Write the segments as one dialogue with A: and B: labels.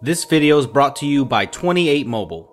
A: This video is brought to you by 28 Mobile.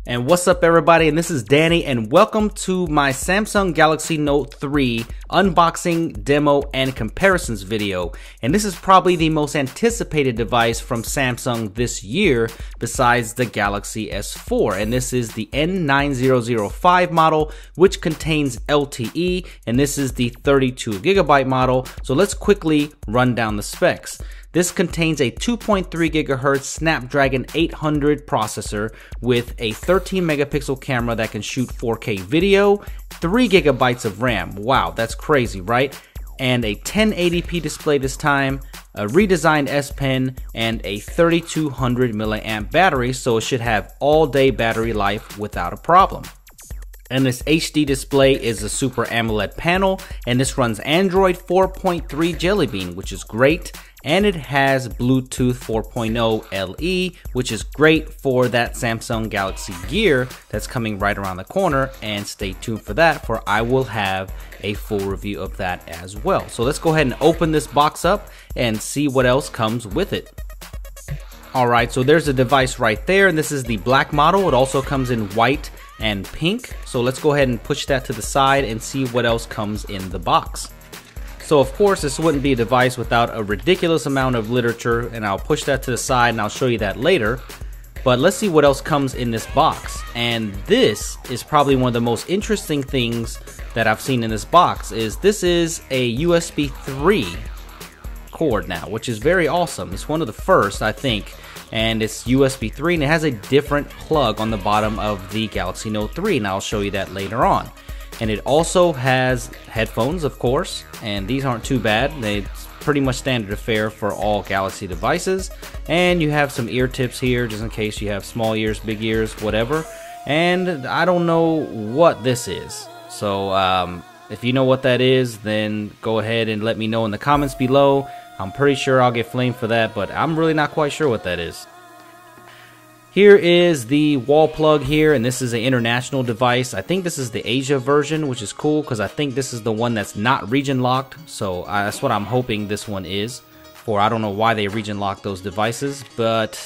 A: And what's up everybody, and this is Danny, and welcome to my Samsung Galaxy Note 3 unboxing, demo, and comparisons video. And this is probably the most anticipated device from Samsung this year besides the Galaxy S4. And this is the N9005 model, which contains LTE, and this is the 32GB model. So let's quickly run down the specs. This contains a 2.3 GHz Snapdragon 800 processor with a 13 megapixel camera that can shoot 4K video, 3 GB of RAM. Wow, that's crazy, right? And a 1080p display this time, a redesigned S Pen, and a 3200 milliamp battery, so it should have all-day battery life without a problem. And this HD display is a Super AMOLED panel, and this runs Android 4.3 Jelly Bean, which is great. And it has Bluetooth 4.0 LE, which is great for that Samsung Galaxy Gear that's coming right around the corner. And stay tuned for that, for I will have a full review of that as well. So let's go ahead and open this box up and see what else comes with it. Alright, so there's a device right there, and this is the black model. It also comes in white and pink. So let's go ahead and push that to the side and see what else comes in the box. So of course this wouldn't be a device without a ridiculous amount of literature, and I'll push that to the side and I'll show you that later. But let's see what else comes in this box. And this is probably one of the most interesting things that I've seen in this box. This is a USB 3 cord now, which is very awesome. It's one of the first, I think, and it's USB 3, and it has a different plug on the bottom of the Galaxy Note 3, and I'll show you that later on. And it also has headphones, of course, and these aren't too bad. It's pretty much standard affair for all Galaxy devices. And you have some ear tips here, just in case you have small ears, big ears, whatever. And I don't know what this is. So if you know what that is, then go ahead and let me know in the comments below. I'm pretty sure I'll get flamed for that, but I'm really not quite sure what that is. Here is the wall plug here, and this is an international device. I think this is the Asia version, which is cool because I think this is the one that's not region locked. So that's what I'm hoping this one is for. I don't know why they region lock those devices, but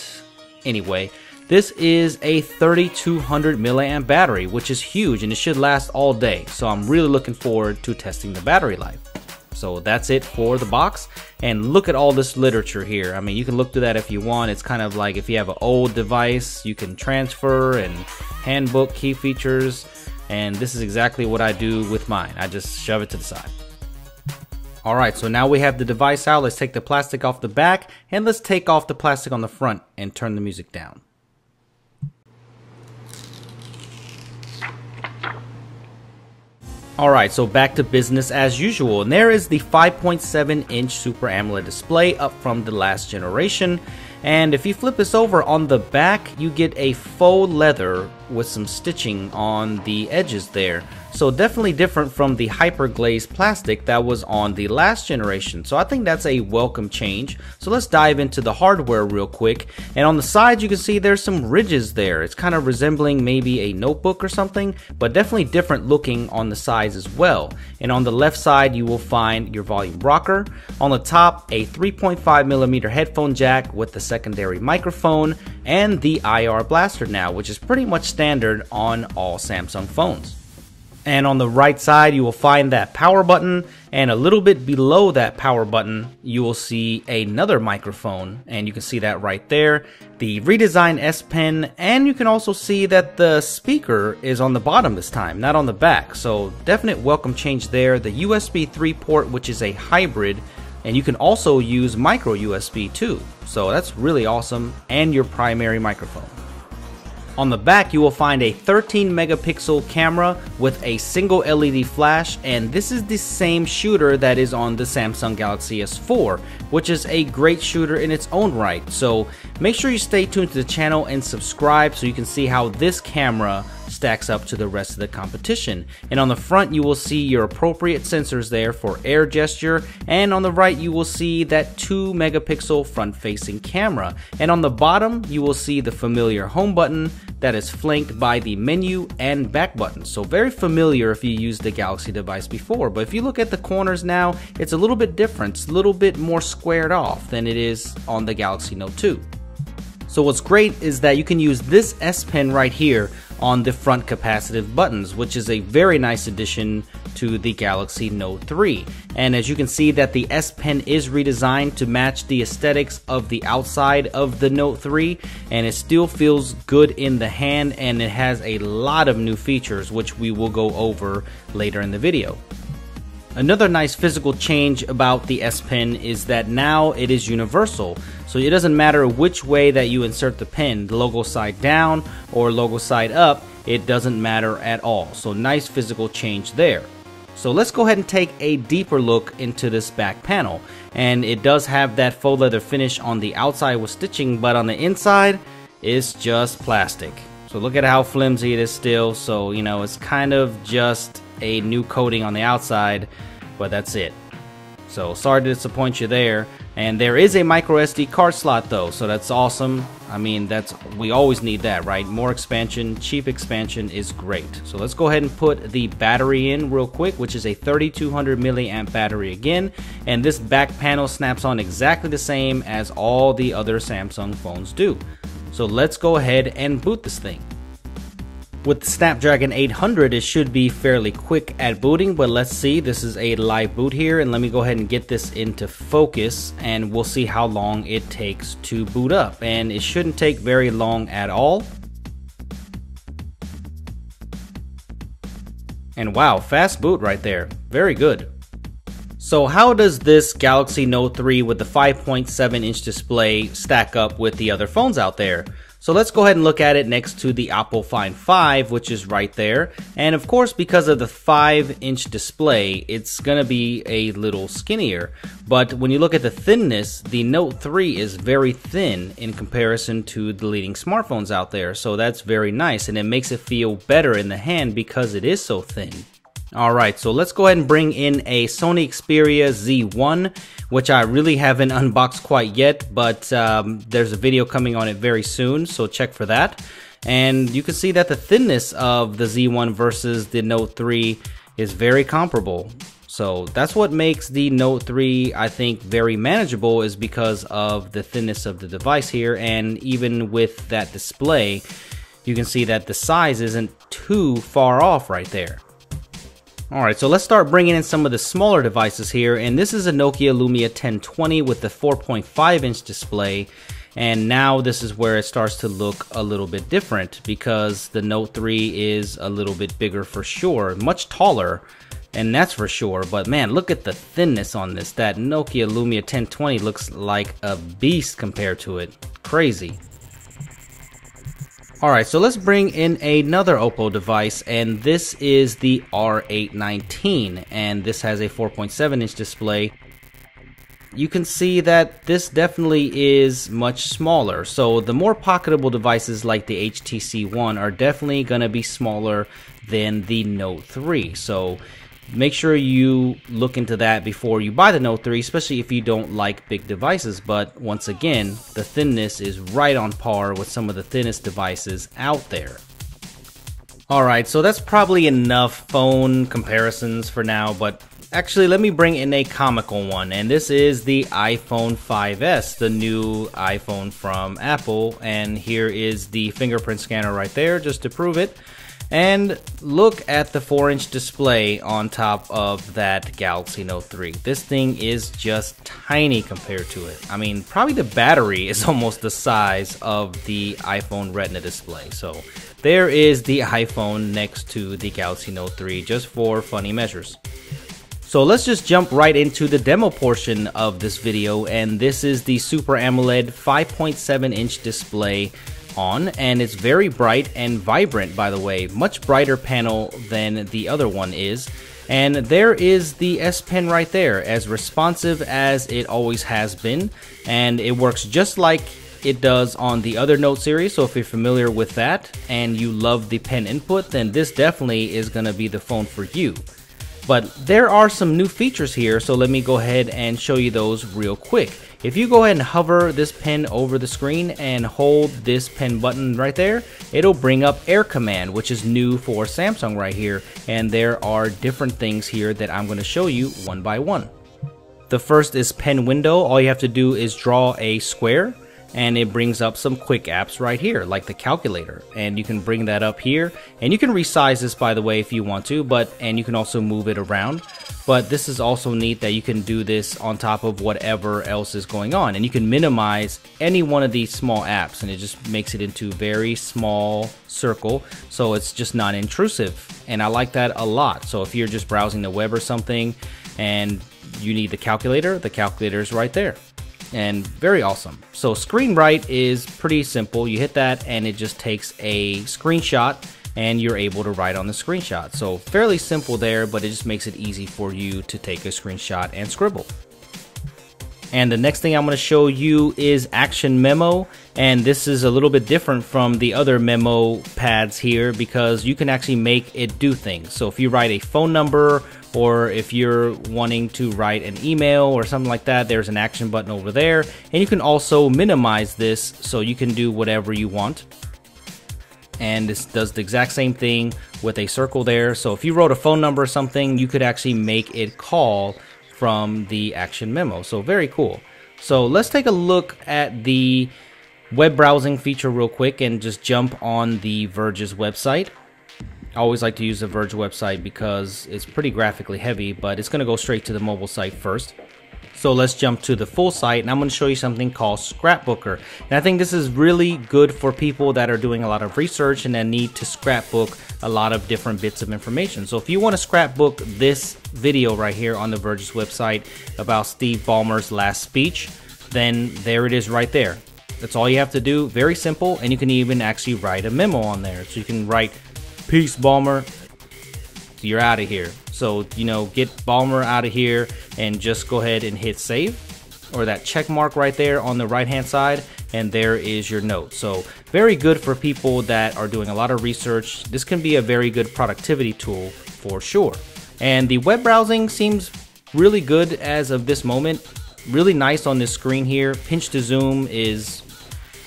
A: anyway, this is a 3200 milliamp battery, which is huge, and it should last all day. So I'm really looking forward to testing the battery life. So that's it for the box, and look at all this literature here. I mean, you can look through that if you want. It's kind of like if you have an old device, you can transfer, and handbook, key features, and this is exactly what I do with mine. I just shove it to the side. Alright, so now we have the device out. Let's take the plastic off the back, and let's take off the plastic on the front and turn the music down. Alright, so back to business as usual, and there is the 5.7-inch Super AMOLED display up from the last generation. And if you flip this over, on the back you get a faux leather with some stitching on the edges there. So definitely different from the hyper glazed plastic that was on the last generation. So I think that's a welcome change. So let's dive into the hardware real quick. And on the sides you can see there's some ridges there. It's kind of resembling maybe a notebook or something, but definitely different looking on the sides as well. And on the left side you will find your volume rocker. On the top, a 3.5mm headphone jack with the secondary microphone, and the IR blaster now, which is pretty much standard on all Samsung phones. And on the right side you will find that power button, and a little bit below that power button you will see another microphone, and you can see that right there, the redesigned S Pen, and you can also see that the speaker is on the bottom this time, not on the back. So definite welcome change there. The USB 3 port, which is a hybrid, and you can also use micro USB too, so that's really awesome, and your primary microphone. On the back you will find a 13 megapixel camera with a single LED flash, and this is the same shooter that is on the Samsung Galaxy S4, which is a great shooter in its own right. So make sure you stay tuned to the channel and subscribe so you can see how this camera stacks up to the rest of the competition. And on the front you will see your appropriate sensors there for air gesture, and on the right you will see that 2 megapixel front facing camera, and on the bottom you will see the familiar home button that is flanked by the menu and back buttons. So very familiar if you used the Galaxy device before, but if you look at the corners now, it's a little bit different. It's a little bit more squared off than it is on the Galaxy Note 2. So what's great is that you can use this S Pen right here on the front capacitive buttons, which is a very nice addition to the Galaxy Note 3. And as you can see that the S Pen is redesigned to match the aesthetics of the outside of the Note 3, and it still feels good in the hand, and it has a lot of new features which we will go over later in the video. Another nice physical change about the S Pen is that now it is universal. So it doesn't matter which way that you insert the pen, the logo side down or logo side up, it doesn't matter at all. So nice physical change there. So let's go ahead and take a deeper look into this back panel. And it does have that faux leather finish on the outside with stitching, but on the inside, it's just plastic. So look at how flimsy it is still. So, you know, it's kind of just a new coating on the outside, but that's it. So sorry to disappoint you there. And there is a micro SD card slot though, so that's awesome. I mean, we always need that, right? More expansion, cheap expansion is great. So let's go ahead and put the battery in real quick, which is a 3200 milliamp battery again. And this back panel snaps on exactly the same as all the other Samsung phones do. So let's go ahead and boot this thing. With the Snapdragon 800, it should be fairly quick at booting, but let's see. This is a live boot here, and let me go ahead and get this into focus, and we'll see how long it takes to boot up. And it shouldn't take very long at all. And wow, fast boot right there. Very good. So how does this Galaxy Note 3 with the 5.7-inch display stack up with the other phones out there? So let's go ahead and look at it next to the Apple Find 5, which is right there. And of course, because of the 5-inch display, it's gonna be a little skinnier. But when you look at the thinness, the Note 3 is very thin in comparison to the leading smartphones out there. So that's very nice, and it makes it feel better in the hand because it is so thin. Alright, so let's go ahead and bring in a Sony Xperia Z1, which I really haven't unboxed quite yet, but there's a video coming on it very soon, so check for that. And you can see that the thinness of the Z1 versus the Note 3 is very comparable. So that's what makes the Note 3, I think, very manageable, is because of the thinness of the device here, and even with that display, you can see that the size isn't too far off right there. Alright, so let's start bringing in some of the smaller devices here, and this is a Nokia Lumia 1020 with the 4.5-inch display, and now this is where it starts to look a little bit different because the Note 3 is a little bit bigger for sure, much taller, and that's for sure, but man, look at the thinness on this. That Nokia Lumia 1020 looks like a beast compared to it. Crazy. Alright, so let's bring in another Oppo device, and this is the R819, and this has a 4.7-inch display. You can see that this definitely is much smaller, so the more pocketable devices like the HTC One are definitely going to be smaller than the Note 3, so make sure you look into that before you buy the Note 3, especially if you don't like big devices. But once again, the thinness is right on par with some of the thinnest devices out there. Alright, so that's probably enough phone comparisons for now, but actually let me bring in a comical one, and this is the iPhone 5S, the new iPhone from Apple, and here is the fingerprint scanner right there just to prove it. And look at the 4-inch display on top of that Galaxy Note 3. This thing is just tiny compared to it. I mean, probably the battery is almost the size of the iPhone Retina display. So there is the iPhone next to the Galaxy Note 3 just for funny measures. So let's just jump right into the demo portion of this video, and this is the Super AMOLED 5.7-inch display on, and it's very bright and vibrant, by the way, much brighter panel than the other one is. And there is the S Pen right there, as responsive as it always has been, and it works just like it does on the other Note series. So if you're familiar with that and you love the pen input, then this definitely is going to be the phone for you. But there are some new features here, so let me go ahead and show you those real quick. If you go ahead and hover this pen over the screen and hold this pen button right there, it'll bring up Air Command, which is new for Samsung right here. And there are different things here that I'm going to show you one by one. The first is pen window. All you have to do is draw a square and it brings up some quick apps right here, like the calculator, and you can bring that up here, and you can resize this, by the way, if you want to, and you can also move it around. But this is also neat that you can do this on top of whatever else is going on, and you can minimize any one of these small apps, and it just makes it into a very small circle, so it's just non-intrusive, and I like that a lot. So if you're just browsing the web or something and you need the calculator is right there. And very awesome. So screen write is pretty simple. You hit that and it just takes a screenshot and you're able to write on the screenshot. So fairly simple there, but it just makes it easy for you to take a screenshot and scribble. And the next thing I'm going to show you is Action Memo, and this is a little bit different from the other memo pads here because you can actually make it do things. So if you write a phone number, or if you're wanting to write an email or something like that, there's an action button over there, and you can also minimize this so you can do whatever you want. And this does the exact same thing with a circle there. So if you wrote a phone number or something, you could actually make it call from the Action Memo. So very cool. So let's take a look at the web browsing feature real quick and just jump on the Verge's website. I always like to use the Verge website because it's pretty graphically heavy, but it's going to go straight to the mobile site first. So let's jump to the full site, and I'm going to show you something called Scrapbooker. And I think this is really good for people that are doing a lot of research and that need to scrapbook a lot of different bits of information. So if you want to scrapbook this video right here on the Verge's website about Steve Ballmer's last speech, then there it is right there. That's all you have to do. Very simple, and you can even actually write a memo on there. So you can write, "Peace, Ballmer, you're out of here." So, you know, get Ballmer out of here and just go ahead and hit save, or that check mark right there on the right hand side, and there is your note. So very good for people that are doing a lot of research. This can be a very good productivity tool for sure. And the web browsing seems really good as of this moment. Really nice on this screen here. Pinch to zoom is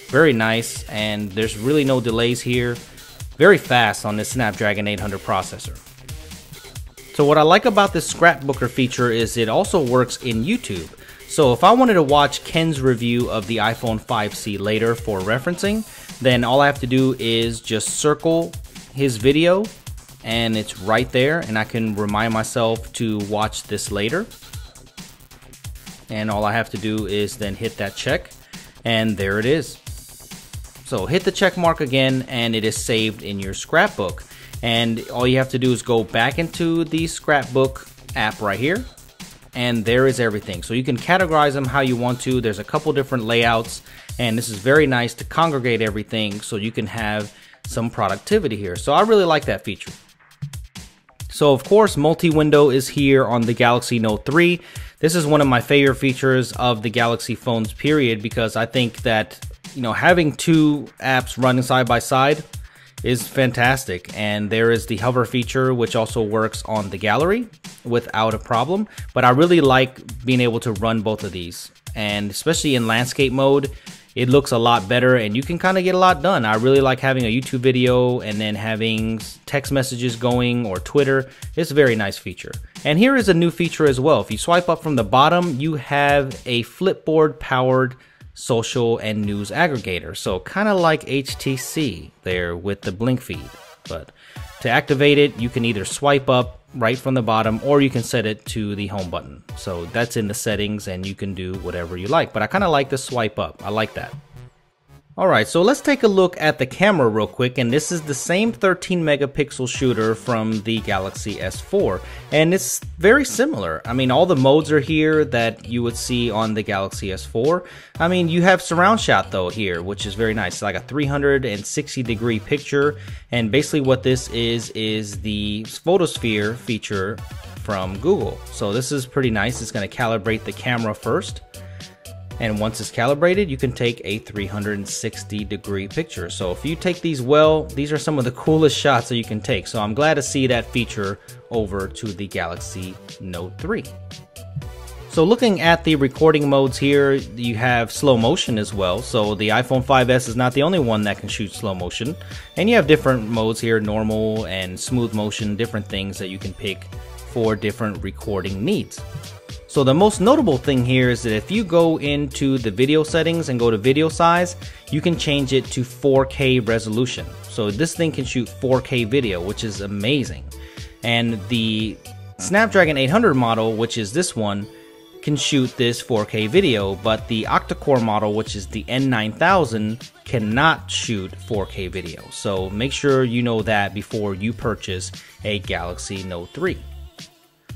A: very nice, and there's really no delays here. Very fast on this Snapdragon 800 processor. So what I like about this Scrapbooker feature is it also works in YouTube. So if I wanted to watch Ken's review of the iPhone 5C later for referencing, then all I have to do is just circle his video and it's right there, and I can remind myself to watch this later. And all I have to do is then hit that check, and there it is. So hit the check mark again and it is saved in your scrapbook. And all you have to do is go back into the scrapbook app right here, and there is everything. So you can categorize them how you want to. There's a couple different layouts, and this is very nice to congregate everything so you can have some productivity here. So I really like that feature. So of course, multi-window is here on the Galaxy Note 3. This is one of my favorite features of the Galaxy phones, period, because I think that, you know, having two apps running side by side is fantastic. And there is the hover feature, which also works on the gallery without a problem. But I really like being able to run both of these, and especially in landscape mode, it looks a lot better and you can kind of get a lot done. I really like having a YouTube video and then having text messages going, or Twitter. It's a very nice feature. And here is a new feature as well. If you swipe up from the bottom, you have a Flipboard powered social and news aggregator. So kind of like HTC there with the blink feed. But to activate it, you can either swipe up right from the bottom, or you can set it to the home button. So that's in the settings and you can do whatever you like. But I kind of like the swipe up. I like that. Alright, so let's take a look at the camera real quick, and this is the same 13 megapixel shooter from the Galaxy S4, and it's very similar. I mean, all the modes are here that you would see on the Galaxy S4. I mean, you have surround shot though here, which is very nice. It's like a 360-degree picture, and basically what this is the photosphere feature from Google. So this is pretty nice. It's going to calibrate the camera first. And once it's calibrated, you can take a 360-degree picture. So if you take these well, these are some of the coolest shots that you can take. So I'm glad to see that feature over to the Galaxy Note 3. So looking at the recording modes here, you have slow motion as well. So the iPhone 5S is not the only one that can shoot slow motion. And you have different modes here, normal and smooth motion, different things that you can pick for different recording needs. So the most notable thing here is that if you go into the video settings and go to video size, you can change it to 4K resolution. So this thing can shoot 4K video, which is amazing. And the Snapdragon 800 model, which is this one, can shoot this 4K video, but the octa-core model, which is the N9000, cannot shoot 4K video. So make sure you know that before you purchase a Galaxy Note 3.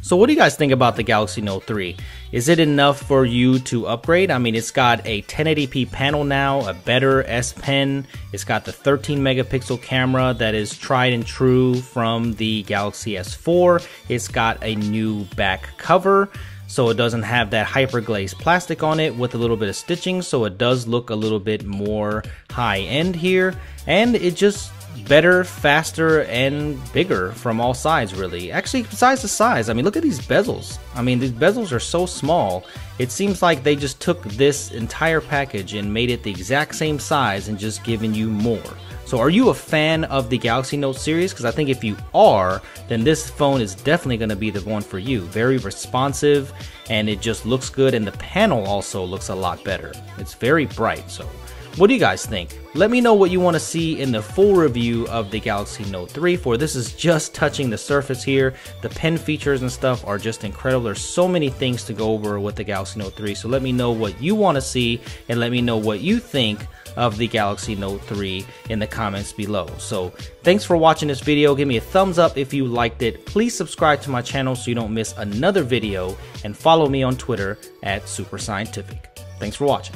A: So what do you guys think about the Galaxy Note 3? Is it enough for you to upgrade? I mean, it's got a 1080p panel now, a better S Pen. It's got the 13 megapixel camera that is tried and true from the Galaxy S4. It's got a new back cover, so it doesn't have that hyperglazed plastic on it with a little bit of stitching, so it does look a little bit more high-end here. And it just better, faster, and bigger from all sides, really. Actually, besides the size, I mean, look at these bezels. I mean, these bezels are so small. It seems like they just took this entire package and made it the exact same size and just given you more. So are you a fan of the Galaxy Note series? Because I think if you are, then this phone is definitely going to be the one for you. Very responsive, and it just looks good, and the panel also looks a lot better. It's very bright. So what do you guys think? Let me know what you want to see in the full review of the Galaxy Note 3. For this is just touching the surface here. The pen features and stuff are just incredible. There's so many things to go over with the Galaxy Note 3. So let me know what you want to see, and let me know what you think of the Galaxy Note 3 in the comments below. So thanks for watching this video. Give me a thumbs up if you liked it. Please subscribe to my channel so you don't miss another video, and follow me on Twitter at SuperScientific. Thanks for watching.